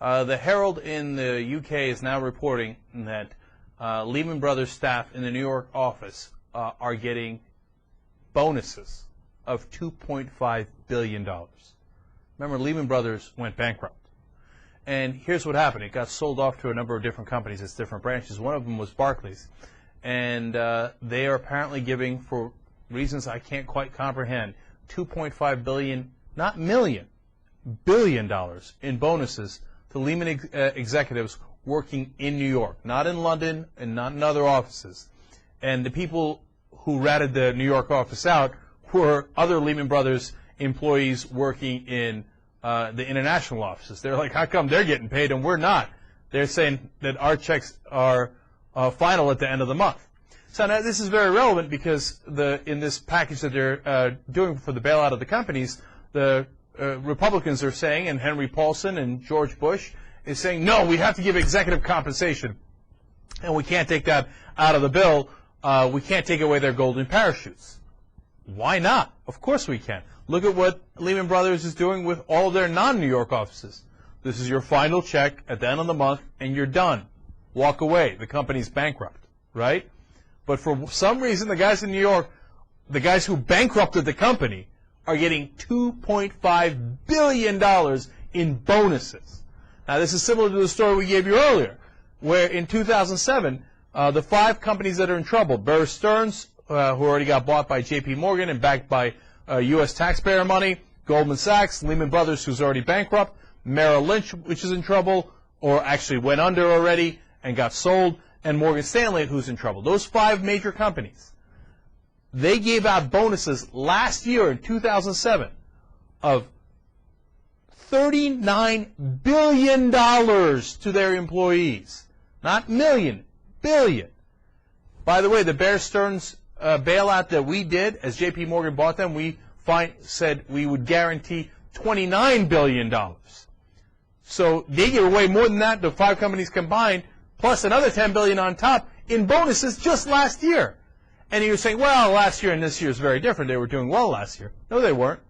The Herald in the UK is now reporting that Lehman Brothers staff in the New York office are getting bonuses of $2.5 billion. Remember, Lehman Brothers went bankrupt. And here's what happened. It got sold off to a number of different companies. It's different branches. One of them was Barclays. And they are apparently giving, for reasons I can't quite comprehend, $2.5 billion, not million, billion dollars in bonuses to Lehman executives working in New York, not in London and not in other offices. And the people who ratted the New York office out were other Lehman Brothers employees working in the international offices. They're like, how come they're getting paid and we're not? They're saying that our checks are final at the end of the month. So now this is very relevant because in this package that they're doing for the bailout of the companies, the Republicans are saying, and Henry Paulson and George Bush is saying, no, we have to give executive compensation, and we can't take that out of the bill. We can't take away their golden parachutes. Why not? Of course we can. Look at what Lehman Brothers is doing with all of their non-New York offices. This is your final check at the end of the month, and you're done. Walk away. The company's bankrupt, right? But for some reason, the guys in New York, the guys who bankrupted the company, are getting $2.5 billion in bonuses. Now, this is similar to the story we gave you earlier, where in 2007, the 5 companies that are in trouble, Bear Stearns, who already got bought by J.P. Morgan and backed by U.S. taxpayer money, Goldman Sachs, Lehman Brothers, who's already bankrupt, Merrill Lynch, which is in trouble, or actually went under already and got sold, and Morgan Stanley, who's in trouble. Those 5 major companies, they gave out bonuses last year in 2007 of $39 billion to their employees. Not million, billion. By the way, the Bear Stearns bailout that we did, as J.P. Morgan bought them, we said we would guarantee $29 billion. So they gave away more than that, the 5 companies combined, plus another $10 billion on top in bonuses just last year. And you're saying, well, last year and this year is very different. They were doing well last year. No, they weren't.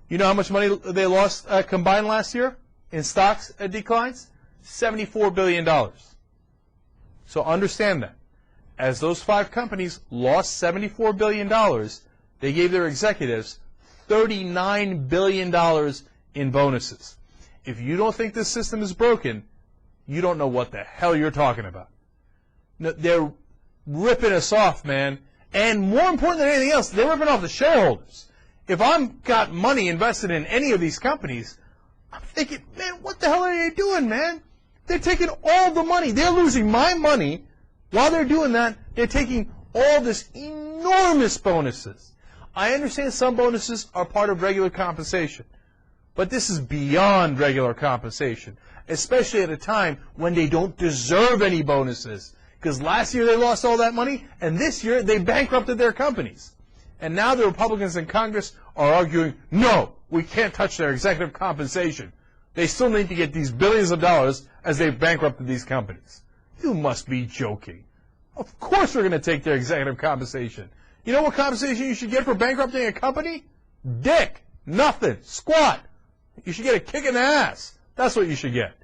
You know how much money they lost combined last year in stocks declines? $74 billion. So understand that. As those 5 companies lost $74 billion, they gave their executives $39 billion in bonuses. If you don't think this system is broken, you don't know what the hell you're talking about. No, they're ripping us off, man. And more important than anything else, they're ripping off the shareholders. If I've got money invested in any of these companies, I'm thinking, man, what the hell are they doing, man? They're taking all the money. They're losing my money. While they're doing that, they're taking all this enormous bonuses. I understand some bonuses are part of regular compensation, but this is beyond regular compensation, especially at a time when they don't deserve any bonuses. Because last year they lost all that money, and this year they bankrupted their companies. And now the Republicans in Congress are arguing, no, we can't touch their executive compensation. They still need to get these billions of dollars as they've bankrupted these companies. You must be joking. Of course we're going to take their executive compensation. You know what compensation you should get for bankrupting a company? Dick. Nothing. Squat. You should get a kick in the ass. That's what you should get.